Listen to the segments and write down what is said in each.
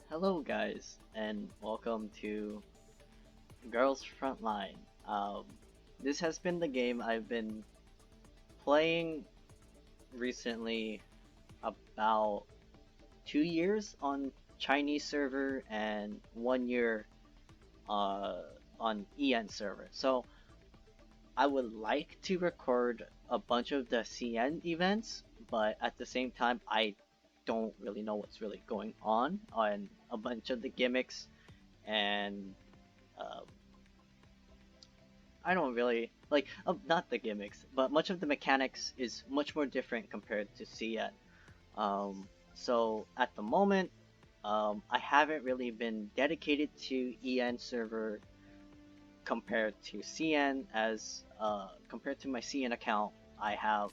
Hello guys, and welcome to Girls Frontline. This has been the game I've been playing recently about 2 years on Chinese server and 1 year on EN server. So I would like to record a bunch of the CN events, but at the same time I don't really know what's really going on a bunch of the gimmicks and um, I don't really like not the gimmicks, but much of the mechanics is much more different compared to CN. So at the moment, I haven't really been dedicated to EN server compared to CN. As compared to my CN account, I have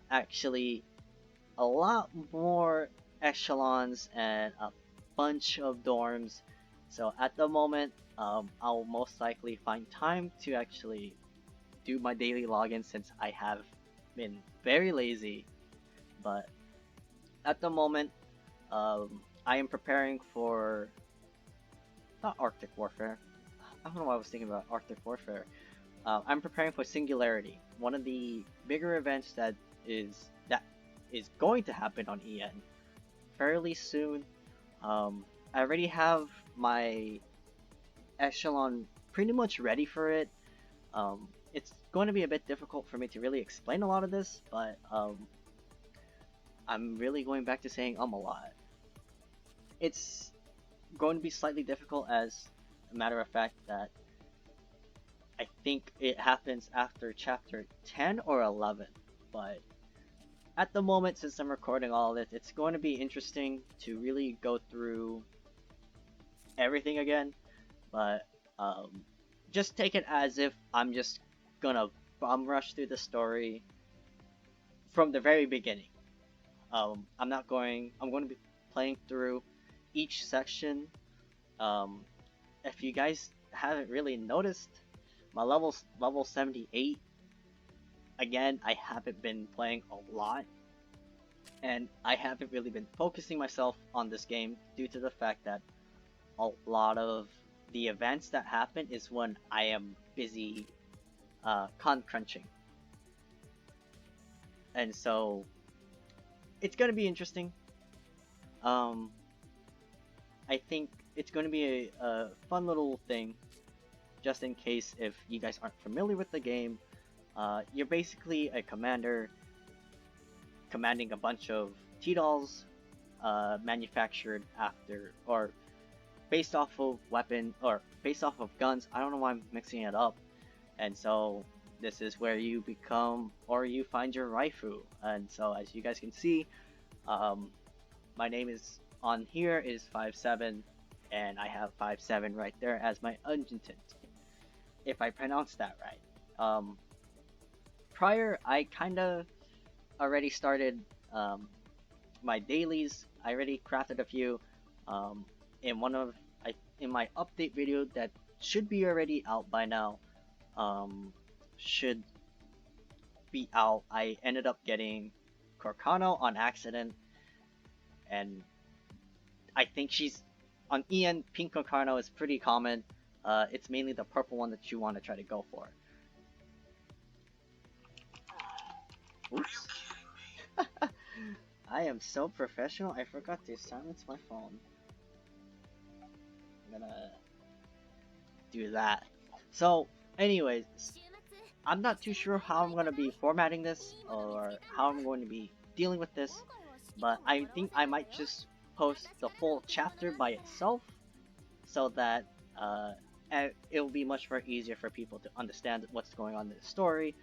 actually a lot more echelons and a bunch of dorms. So at the moment, I'll most likely find time to actually do my daily login since I have been very lazy. But at the moment, I am preparing for not Arctic Warfare. I don't know why I was thinking about Arctic Warfare. I'm preparing for Singularity, one of the bigger events that is going to happen on EN fairly soon. I already have my echelon pretty much ready for it. It's going to be a bit difficult for me to really explain a lot of this, but I'm really going back to saying a lot. It's going to be slightly difficult as a matter of fact that I think it happens after chapter 10 or 11, but at the moment, since I'm recording all of this, it's going to be interesting to really go through everything again, but just take it as if I'm just gonna bum rush through the story from the very beginning. I'm going to be playing through each section. Um, if you guys haven't really noticed, my level's level 78. Again, I haven't been playing a lot, and I haven't really been focusing myself on this game due to the fact that a lot of the events that happen is when I am busy con crunching. And so it's gonna be interesting. Um, I think it's gonna be a fun little thing, just in case if you guys aren't familiar with the game. You're basically a commander commanding a bunch of T-dolls manufactured after or based off of weapon or based off of guns. I don't know why I'm mixing it up. And so this is where you become or you find your waifu. And so as you guys can see, my name is on here is 57, and I have 57 right there as my adjutant, if I pronounce that right. Prior, I kind of already started my dailies. I already crafted a few. In one of in my update video that should be already out by now, should be out. I ended up getting Corcano on accident, and I think she's on EN. Pink Corcano is pretty common. It's mainly the purple one that you want to try to go for. Oops. I am so professional, I forgot to silence my phone. I'm gonna do that. So, anyways, I'm not too sure how I'm gonna be formatting this or how I'm going to be dealing with this, but I think I might just post the full chapter by itself so that it'll be much more easier for people to understand what's going on in the story.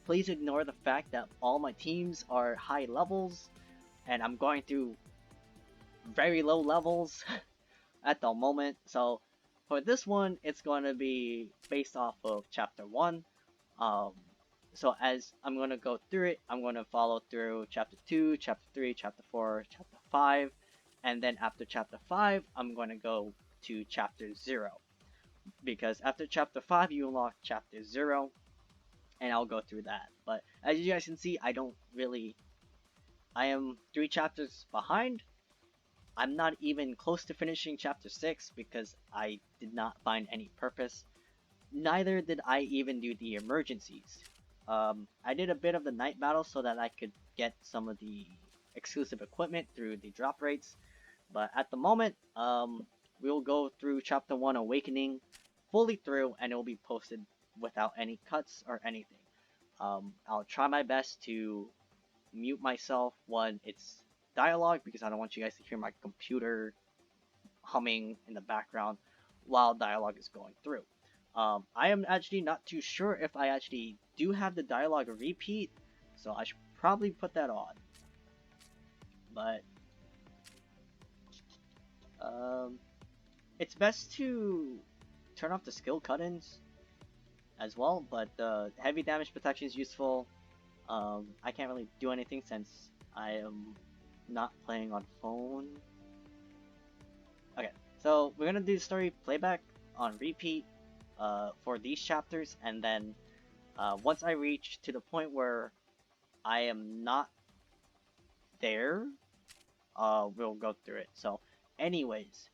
Please ignore the fact that all my teams are high levels and I'm going through very low levels at the moment. So for this one, it's going to be based off of chapter 1. So as I'm going to go through it, I'm going to follow through chapter 2, chapter 3, chapter 4, chapter 5, and then after chapter 5, I'm going to go to chapter 0. Because after chapter 5, you unlock chapter 0, and I'll go through that. But as you guys can see, I I am 3 chapters behind. I'm not even close to finishing chapter 6 because I did not find any purpose. Neither did I even do the emergencies. I did a bit of the night battle so that I could get some of the exclusive equipment through the drop rates. But at the moment, we'll go through chapter 1 Awakening fully through, and it will be posted without any cuts or anything. I'll try my best to mute myself when it's dialogue because I don't want you guys to hear my computer humming in the background while dialogue is going through. I am actually not too sure if I actually do have the dialogue repeat, so I should probably put that on. But it's best to turn off the skill cut-ins as well, but the heavy damage protection is useful. I can't really do anything since I am not playing on phone. Okay, so we're gonna do story playback on repeat for these chapters, and then once I reach to the point where I am not there, we'll go through it. So anyways,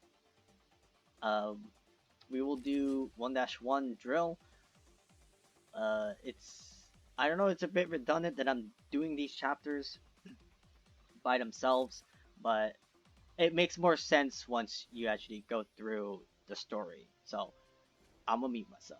we will do 1-1 drill. I don't know, it's a bit redundant that I'm doing these chapters by themselves, but it makes more sense once you actually go through the story. So I'm gonna mute myself.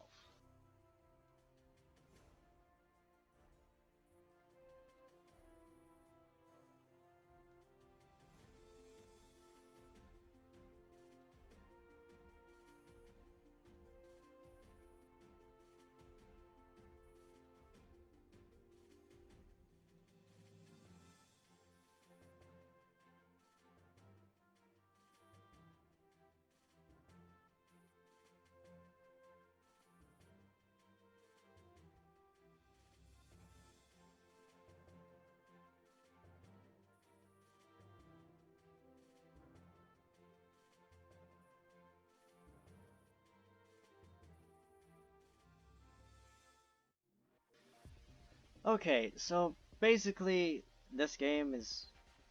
Okay, so basically, this game is,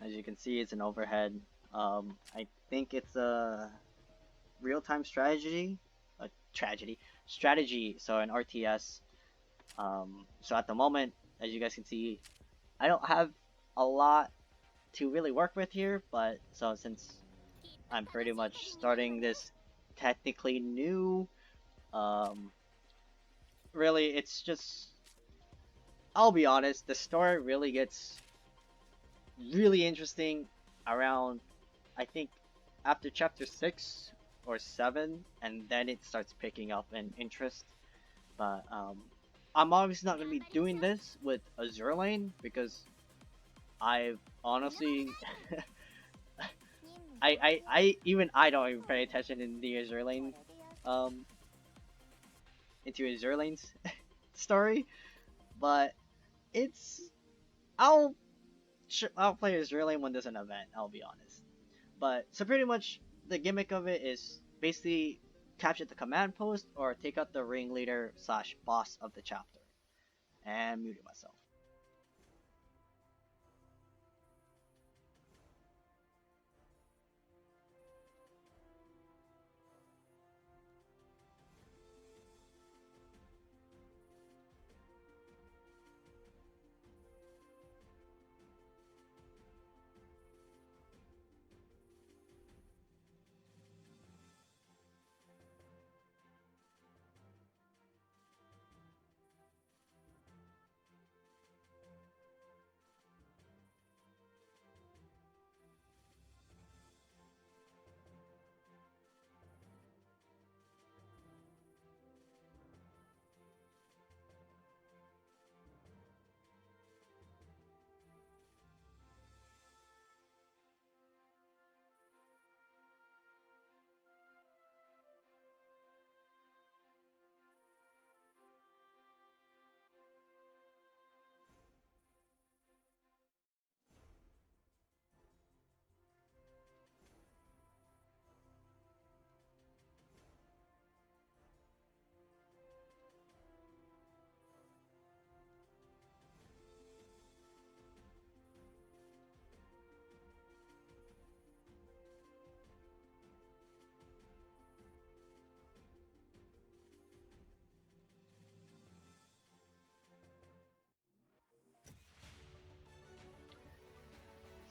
as you can see, it's an overhead. I think it's a real-time strategy. So an RTS. So at the moment, as you guys can see, I don't have a lot to really work with here. But so since I'm pretty much starting this technically new, um, really, it's just. I'll be honest, the story really gets really interesting around, I think, after chapter 6 or 7, and then it starts picking up in interest. But I'm obviously not going to be doing this with Azure Lane because I've honestly, I don't even pay attention in the Azure Lane, um, into Azure Lane's story, but it's, I'll I'll play Azure Lane when there's an event. I'll be honest. But so pretty much the gimmick of it is basically capture the command post or take out the ringleader slash boss of the chapter. And muting myself.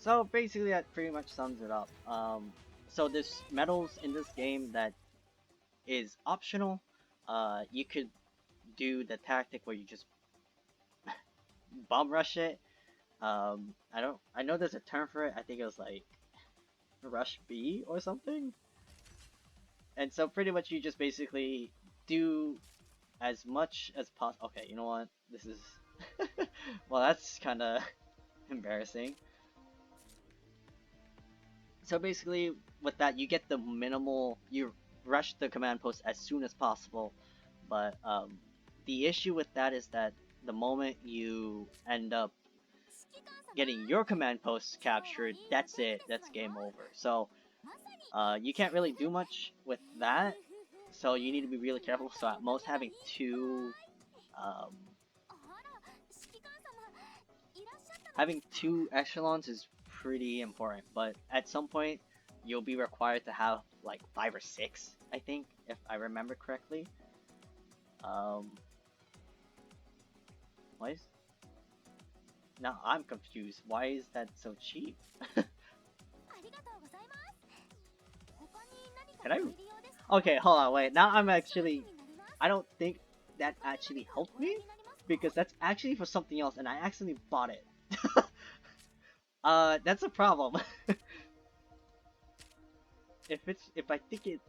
So basically, that pretty much sums it up. So there's medals in this game that is optional. You could do the tactic where you just bomb rush it. I know there's a term for it. I think it was like rush B or something. And so pretty much you just basically do as much as possible. Okay, you know what? This is well, that's kind of embarrassing. So basically, with that, you get the minimal. You rush the command post as soon as possible, but the issue with that is that the moment you end up getting your command post captured, that's it. That's game over. So you can't really do much with that. So you need to be really careful. So at most, um, having two echelons is pretty important. But at some point, you'll be required to have like 5 or 6, I think, if I remember correctly. Why is now I'm confused. Why is that so cheap? Can I? Okay, hold on, wait. Now I'm actually. I don't think that actually helped me because that's actually for something else, and I accidentally bought it. That's a problem. If I think it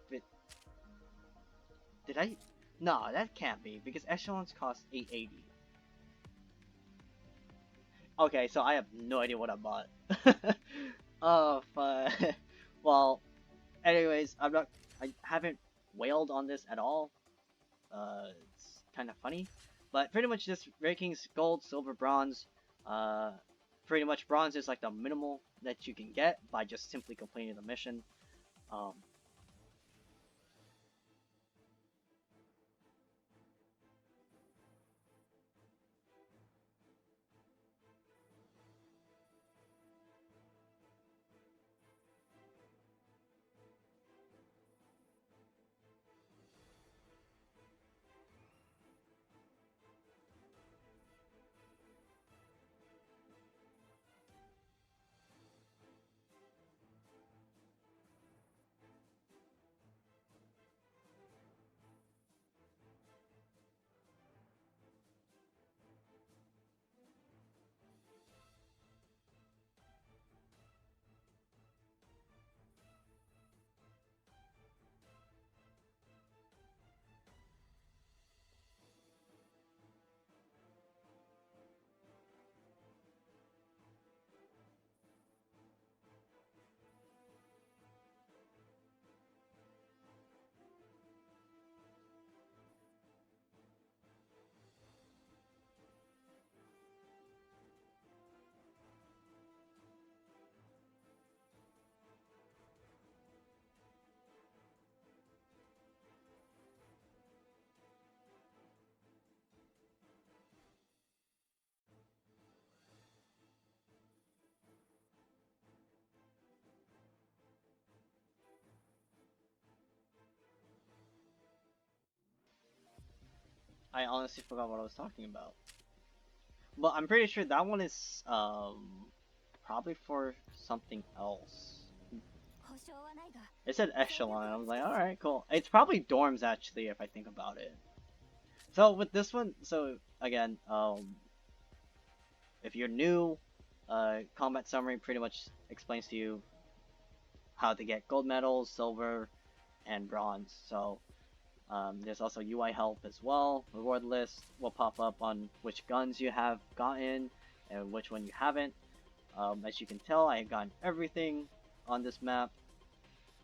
did I? No, that can't be because echelons cost 880. Okay, so I have no idea what I bought. Oh, fuck. Well, anyways, I haven't wailed on this at all. It's kind of funny, but pretty much just rankings: gold, silver, bronze. Uh, Pretty much bronze is like the minimal that you can get by just simply completing the mission. Um, I honestly forgot what I was talking about. But I'm pretty sure that one is probably for something else. It said echelon. I was like, all right, cool. It's probably dorms actually, if I think about it. So with this one, so again, if you're new, combat summary pretty much explains to you how to get gold medals, silver, and bronze. So there's also UI help as well. Reward list will pop up on which guns you have gotten and which one you haven't. As you can tell, I have gotten everything on this map.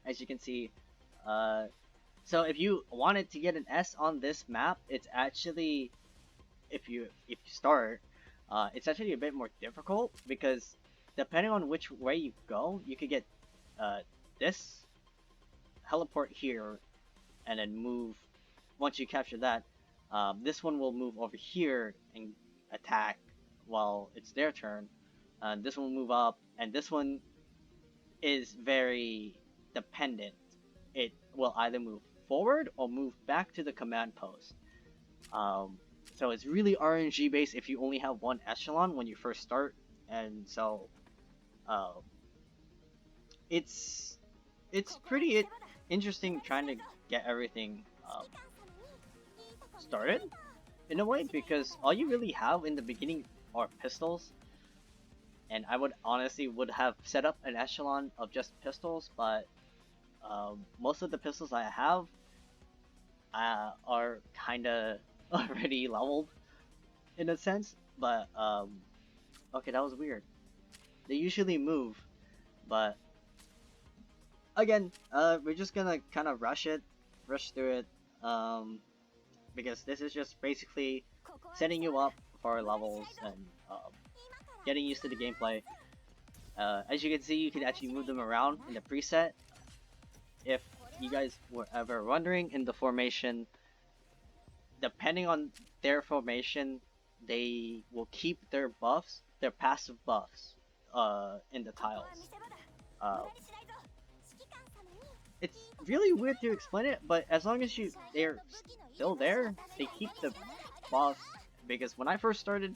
As you can see, so if you wanted to get an S on this map, it's actually if you start, it's actually a bit more difficult because depending on which way you go, you could get this teleport here and then move. Once you capture that, this one will move over here and attack while it's their turn. This one will move up, and this one is very dependent. It will either move forward or move back to the command post. So it's really RNG based if you only have one echelon when you first start, and so Um, it's it's pretty interesting trying to get everything started in a way, because all you really have in the beginning are pistols, and I would honestly would have set up an echelon of just pistols, but most of the pistols I have are kind of already leveled in a sense. But okay, that was weird. They usually move, but again, we're just gonna kind of rush through it, because this is just basically setting you up for levels and getting used to the gameplay. As you can see, you can actually move them around in the preset. If you guys were ever wondering, in the formation, depending on their formation, they will keep their buffs, their passive buffs, in the tiles. Uh, it's really weird to explain it, but as long as they're still there, they keep the buffs. Because when I first started,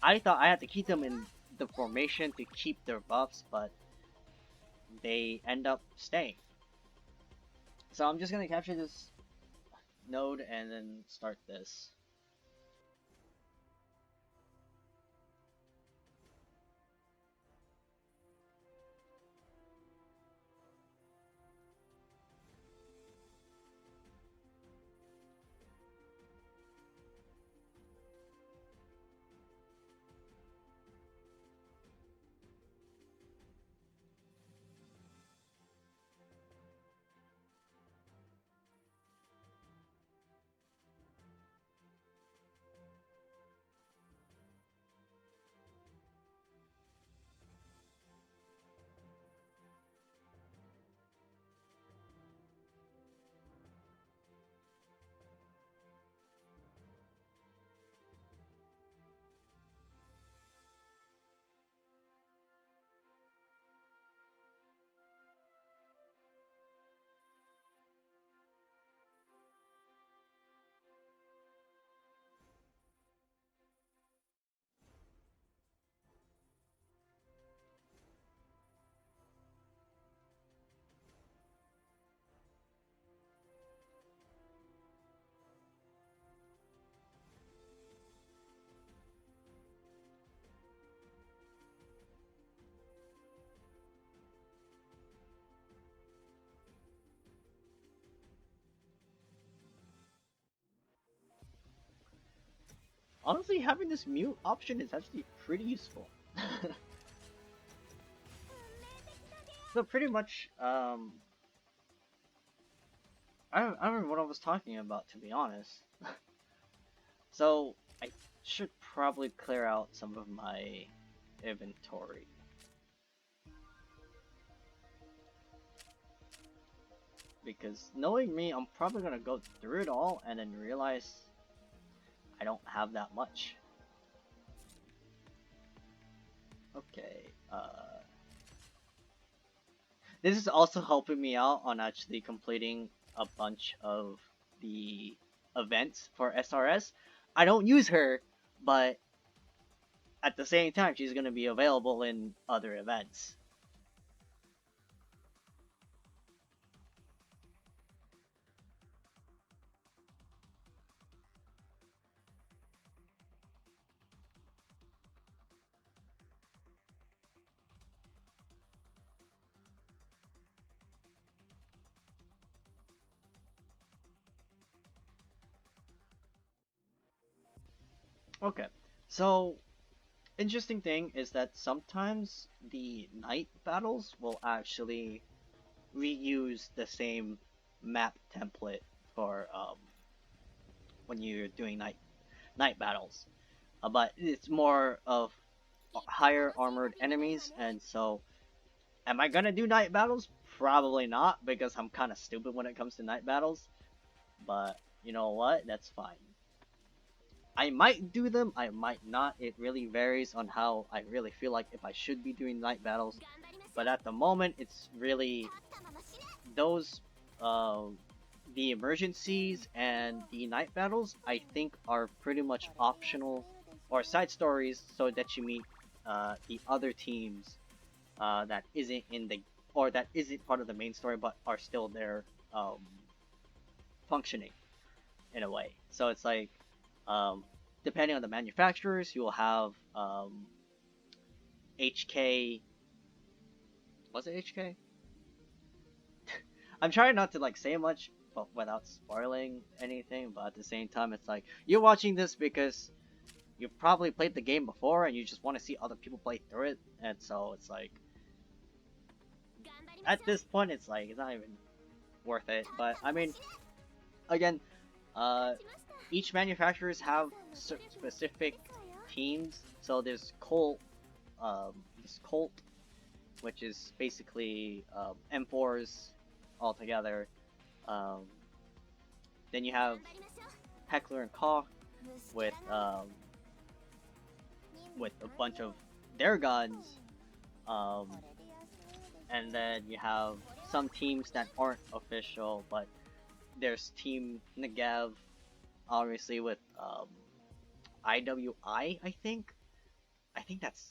I thought I had to keep them in the formation to keep their buffs, but they end up staying. So I'm just gonna capture this node and then start this. Honestly, having this mute option is actually pretty useful. So pretty much, I don't remember what I was talking about, to be honest. So I should probably clear out some of my inventory. Because knowing me, I'm probably gonna go through it all and then realize I don't have that much. Okay, this is also helping me out on actually completing a bunch of the events for SRS. I don't use her, but at the same time, she's gonna be available in other events. Okay, so interesting thing is that sometimes the night battles will actually reuse the same map template for when you're doing night battles, but it's more of higher armored enemies, and so am I gonna do night battles? Probably not, because I'm kind of stupid when it comes to night battles. But you know what? That's fine. I might do them, I might not. It really varies on how I really feel like if I should be doing night battles. But at the moment, it's really those the emergencies and the night battles. I think are pretty much optional or side stories, so that you meet the other teams that isn't in the or that isn't part of the main story, but are still there, functioning in a way. So it's like, um, depending on the manufacturers, you will have HK. Was it HK? I'm trying not to like say much, but without spoiling anything. But at the same time, it's like you're watching this because you've probably played the game before and you just want to see other people play through it, and so it's like at this point, it's like it's not even worth it. But I mean, again, uh, each manufacturers have specific teams. So there's Colt, which is basically M4s all together. Um, then you have Heckler and Koch with a bunch of their guns, um, and then you have some teams that aren't official, but there's Team Negev, obviously with IWI, I think. I think that's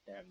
them.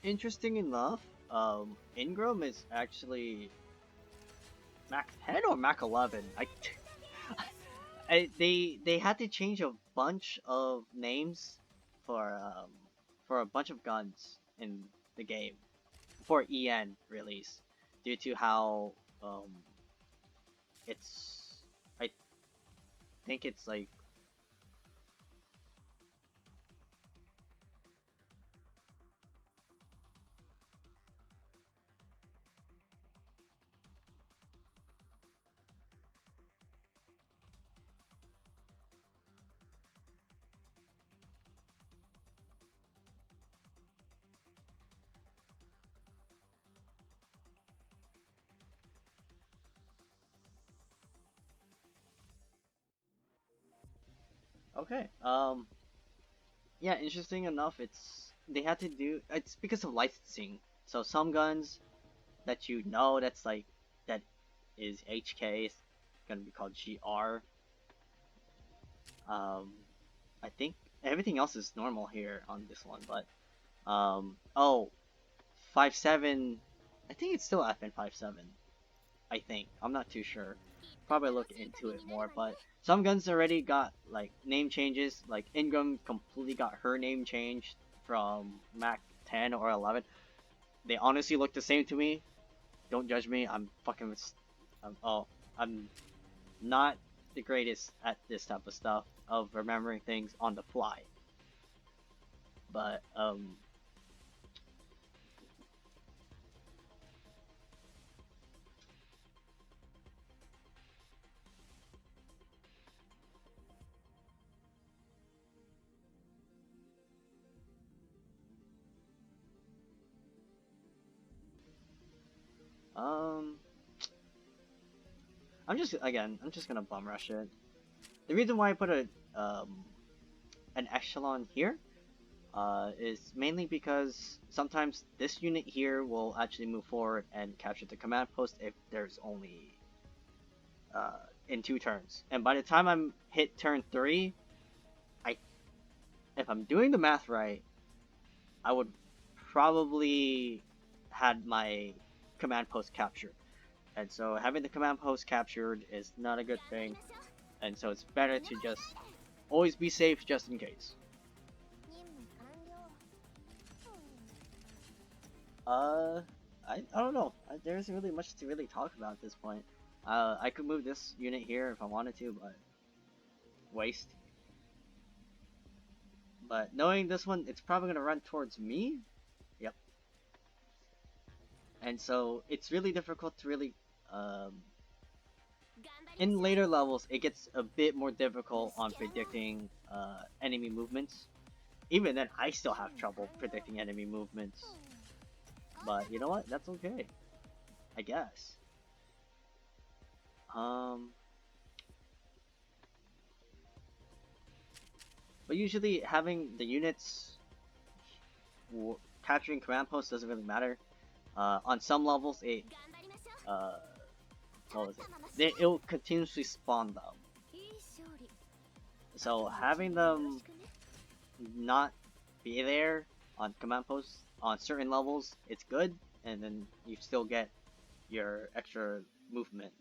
Interesting enough, Ingram is actually Mac 10 or Mac 11. They had to change a bunch of names for a bunch of guns in the game for EN release due to how it's I think it's like okay. Yeah, interesting enough, they had to do it's because of licensing. So some guns that you know that is HK is gonna be called GR. Um, I think everything else is normal here on this one, but oh, 5.7. I think it's still FN 5.7. I think I'm not too sure. Probably look into it more, but some guns already got like name changes. Like Ingram completely got her name changed from Mac 10 or 11. They honestly look the same to me. Don't judge me. I'm fucking. I'm not the greatest at this type of stuff of remembering things on the fly. But um, I'm just gonna bum rush it. The reason why I put a an echelon here is mainly because sometimes this unit here will actually move forward and capture the command post if there's only in 2 turns. And by the time I'm hit turn 3, I if I'm doing the math right, I would probably had my command post captured. And so having the command post captured is not a good thing. And so it's better to just always be safe just in case. Uh, I don't know. There isn't really much to really talk about at this point. I could move this unit here if I wanted to, but waste. But knowing this one, it's probably gonna run towards me. Yep. And so it's really difficult to really in later levels, it gets a bit more difficult on predicting enemy movements. Even then, I still have trouble predicting enemy movements. But you know what? That's okay. I guess. But usually having the units capturing command posts doesn't really matter. On some levels, uh, what was it? It'll continuously spawn them. So having them not be there on command posts on certain levels, it's good, and then you still get your extra movement.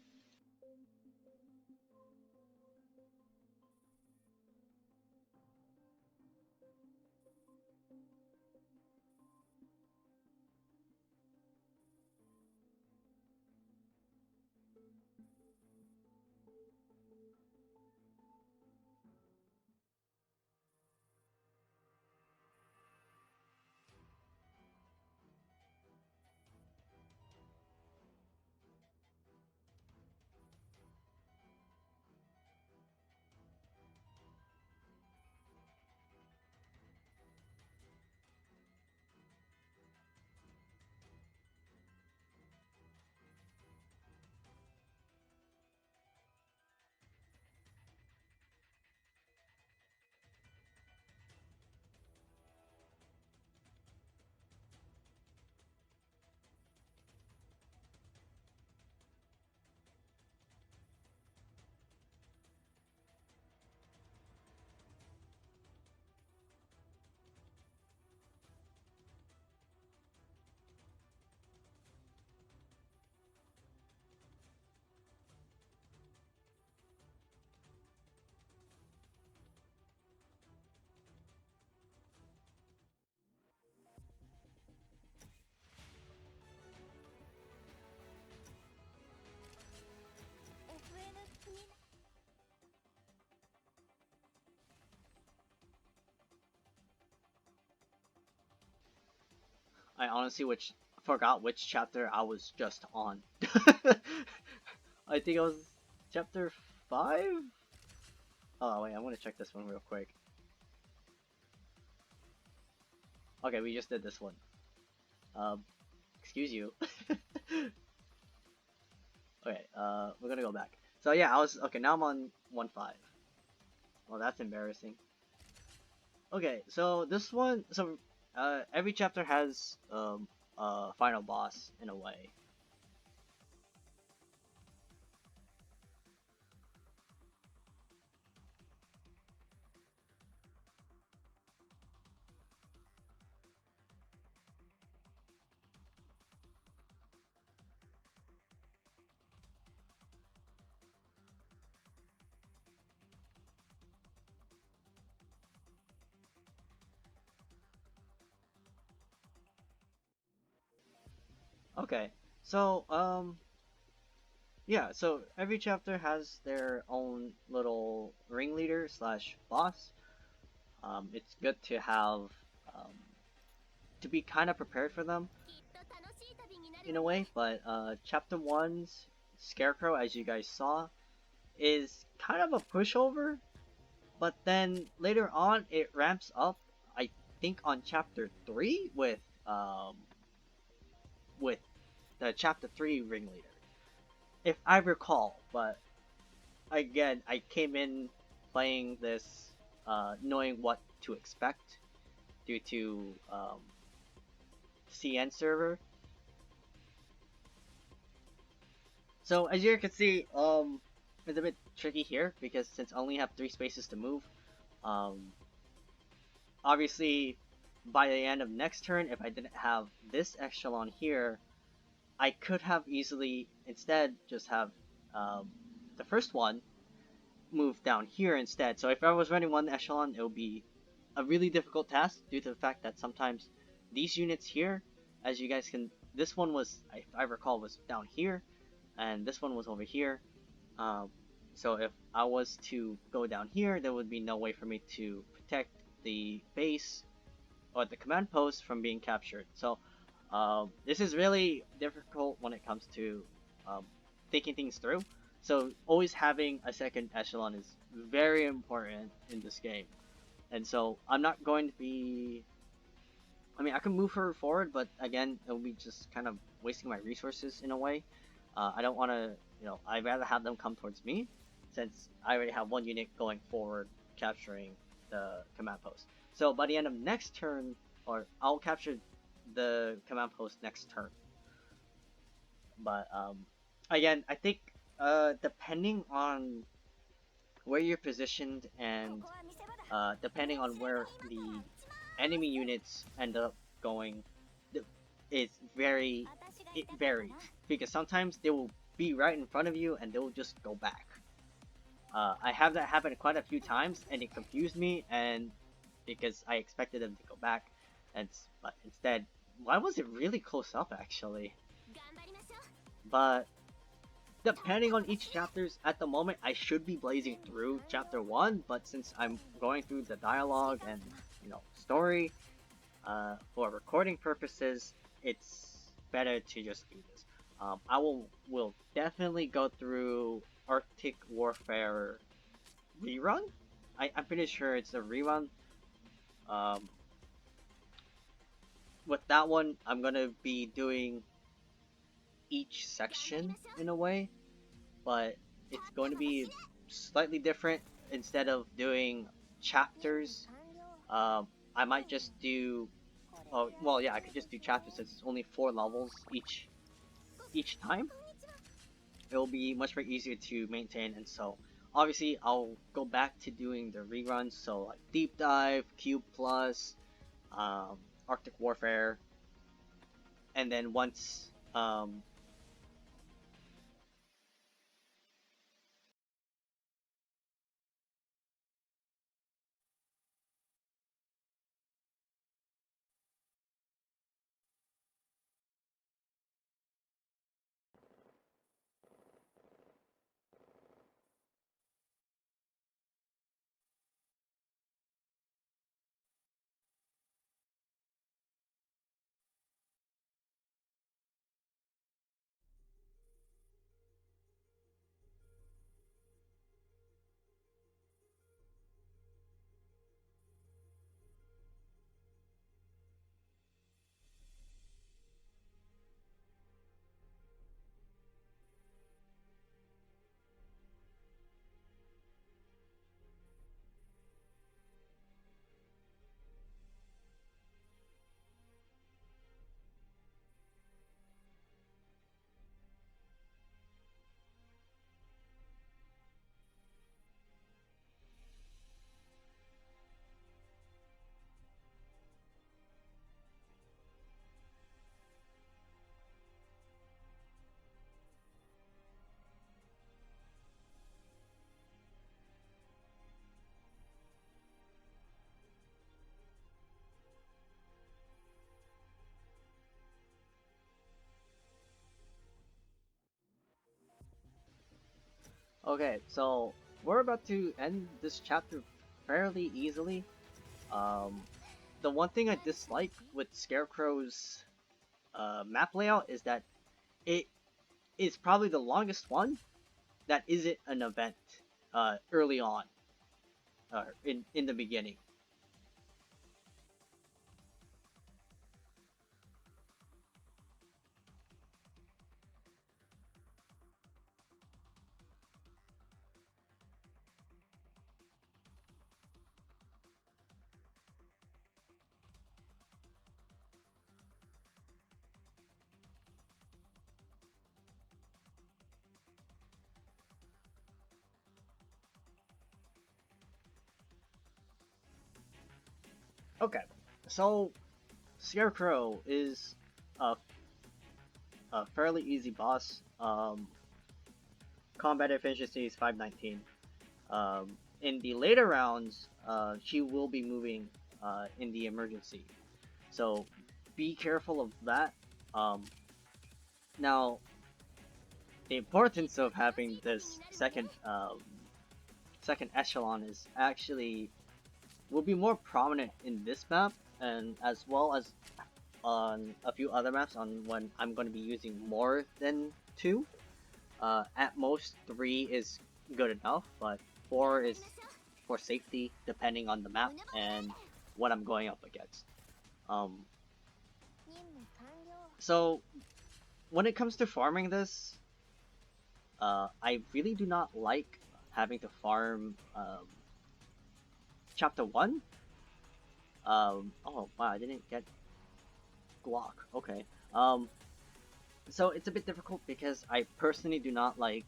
I honestly forgot which chapter I was just on. I think it was chapter 5? Oh wait, I want to check this one real quick. Okay, we just did this one. Excuse you. Okay, we're gonna go back. So yeah, okay, now I'm on 1-5. Well, that's embarrassing. Okay, so this one, every chapter has a final boss in a way. Okay, so yeah, so every chapter has their own little ringleader slash boss. It's good to have to be kind of prepared for them in a way. But chapter one's Scarecrow, as you guys saw, is kind of a pushover. But then later on, it ramps up. I think on chapter three with the chapter three ringleader, if I recall. But again, I came in playing this knowing what to expect due to CN server. So as you can see, it's a bit tricky here because since I only have 3 spaces to move, um, obviously by the end of next turn, if I didn't have this echelon here, I could have easily instead just have the first one move down here instead. So if I was running one echelon, it would be a really difficult task due to the fact that sometimes these units here, as you guys can, this one was, if I recall, was down here, and this one was over here. So if I was to go down here, there would be no way for me to protect the base or the command post from being captured. So this is really difficult when it comes to thinking things through. So always having a second echelon is very important in this game. And so I'm not going to be. I mean, I can move her forward, but again, it'll be just kind of wasting my resources in a way. I don't want to, I'd rather have them come towards me, since I already have one unit going forward capturing the command post. So by the end of next turn, or I'll capture the command post next turn. But again, I think depending on where you're positioned and depending on where the enemy units end up going, it varies, because sometimes they will be right in front of you and they will just go back. I have that happen quite a few times and it confused me, and because I expected them to go back, but instead, why was it really close up actually? But depending on each chapters, at the moment I should be blazing through chapter 1, but since I'm going through the dialogue and story for recording purposes, it's better to just do this. I will definitely go through Arctic Warfare rerun. I'm pretty sure it's a rerun. With that one, I'm gonna be doing each section in a way, but it's going to be slightly different. Instead of doing chapters, I might just do. Oh, well, yeah, I could just do chapters since it's only 4 levels each time. It will be much more easier to maintain, and so obviously I'll go back to doing the reruns. So like Deep Dive, Cube Plus, Arctic Warfare, and then once okay, so we're about to end this chapter fairly easily. Um, the one thing I dislike with Scarecrow's map layout is that it is probably the longest one that isn't an event early on in the beginning. Okay, so Scarecrow is a, a fairly easy boss. Combat efficiency is 519. In the later rounds, she will be moving in the emergency, so be careful of that. Um, Now, the importance of having this second echelon is actually will be more prominent in this map, and as well as on a few other maps on when I'm going to be using more than two. At most, three is good enough, but four is for safety, depending on the map and what I'm going up against. Um, so when it comes to farming this, I really do not like having to farm chapter 1. Oh wow, I didn't get Glock. Okay. So it's a bit difficult because I personally do not like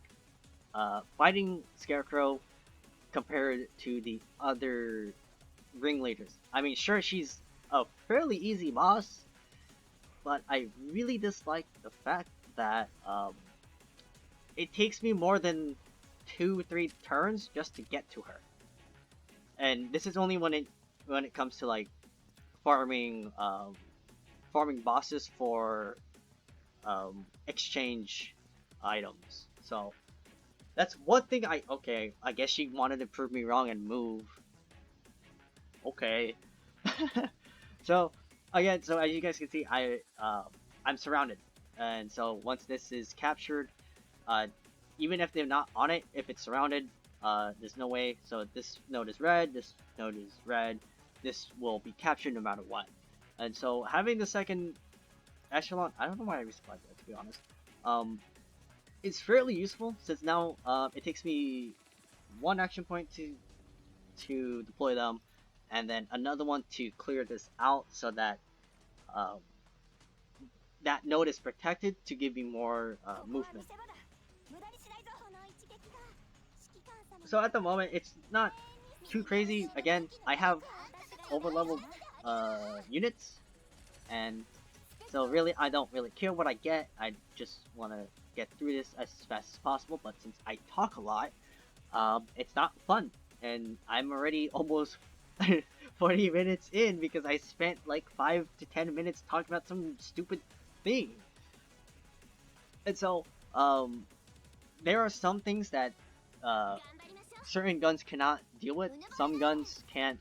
fighting Scarecrow compared to the other ringleaders. I mean, sure, she's a fairly easy boss, but I really dislike the fact that it takes me more than 2-3 turns just to get to her. And this is only when it comes to like farming farming bosses for exchange items. So that's one thing I guess she wanted to prove me wrong and move. Okay. So again, so as you guys can see, I'm surrounded, and so once this is captured, uh, even if they're not on it, if it's surrounded, there's no way. So this node is red, this node is red, this will be captured no matter what. And so having the second echelon, I don't know why I resupplied that, to be honest. It's fairly useful since now it takes me one action point to deploy them, and then another one to clear this out so that um, that node is protected to give me more movement. So at the moment, it's not too crazy. Again, I have over leveled units, and so really I don't really care what I get. I just want to get through this as fast as possible. But since I talk a lot, it's not fun, and I'm already almost 40 minutes in because I spent like 5 to 10 minutes talking about some stupid thing. And so, there are some things that certain guns cannot deal with. Some guns can't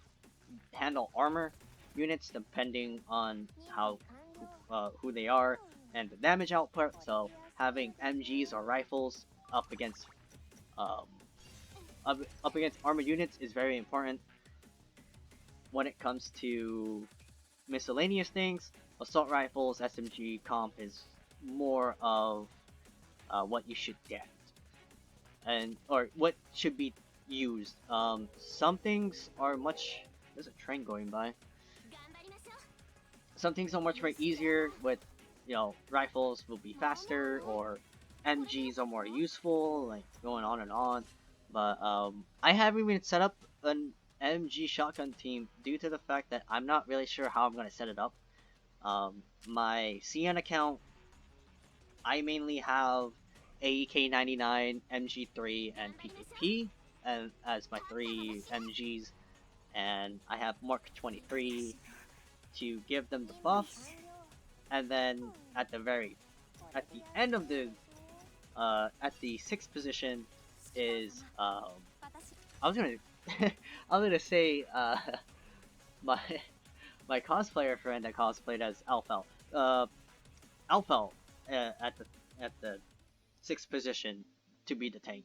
handle armor units depending on how who they are and the damage output. So having MGs or rifles up against um, up against armored units is very important. When it comes to miscellaneous things, assault rifles, SMG comp is more of what you should get, and or what should be used. Some things are much. There's a train going by. Some things are much more easier with, rifles will be faster, or MGs are more useful, like going on and on. But I haven't even set up an MG shotgun team due to the fact that I'm not really sure how I'm gonna set it up. My CN account, I mainly have AEK99, MG3, and PKP and as my 3 MGs, and I have Mark 23 to give them the buff, and then at the end of the at the 6th position is I was gonna I was gonna say my my cosplayer friend that cosplayed as Alfel. Uh, Alfel at the sixth position to be the tank.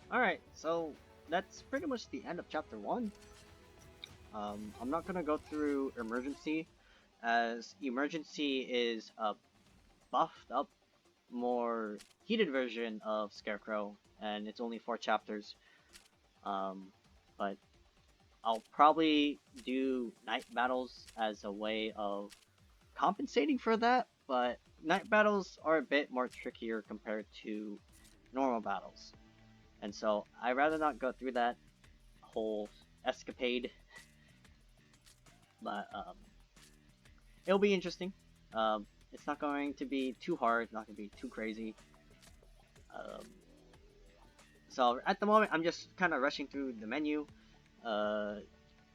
Alright, so that's pretty much the end of chapter 1. I'm not gonna go through Emergency, as Emergency is a buffed up, more heated version of Scarecrow, and it's only 4 chapters. But I'll probably do night battles as a way of compensating for that, but night battles are a bit more trickier compared to normal battles. And so I'd rather not go through that whole escapade, but it'll be interesting. It's not going to be too hard, not going to be too crazy. Um, so at the moment, I'm just kind of rushing through the menu.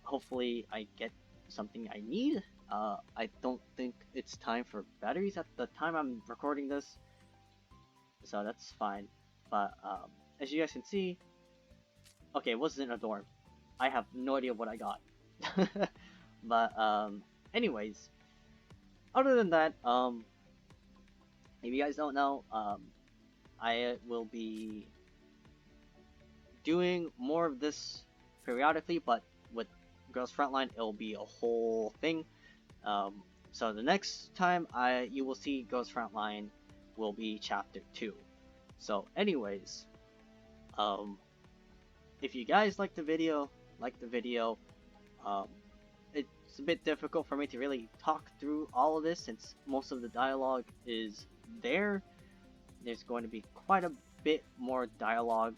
Hopefully, I get something I need. I don't think it's time for batteries at the time I'm recording this, so that's fine. But as you guys can see, okay, it wasn't a dorm. I have no idea what I got. But anyways, other than that, if you guys don't know, I will be doing more of this periodically, but with Girls Frontline, it'll be a whole thing. So the next time you will see Girls Frontline will be chapter 2. So anyways, if you guys like the video, it's a bit difficult for me to really talk through all of this since most of the dialogue is there. There's going to be quite a bit more dialogue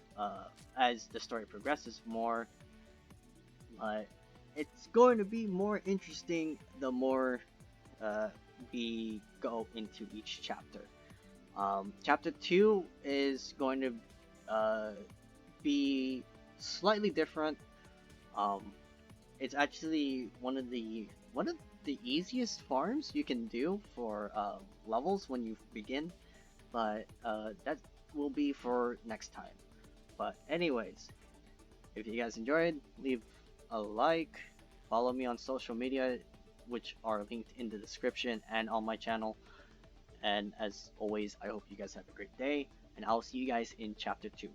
as the story progresses more, but it's going to be more interesting the more we go into each chapter. Chapter 2 is going to be slightly different. It's actually one of the easiest farms you can do for levels when you begin, but that will be for next time. But anyways, if you guys enjoyed, leave a like, follow me on social media which are linked in the description and on my channel. And as always, I hope you guys have a great day, and I'll see you guys in chapter 2.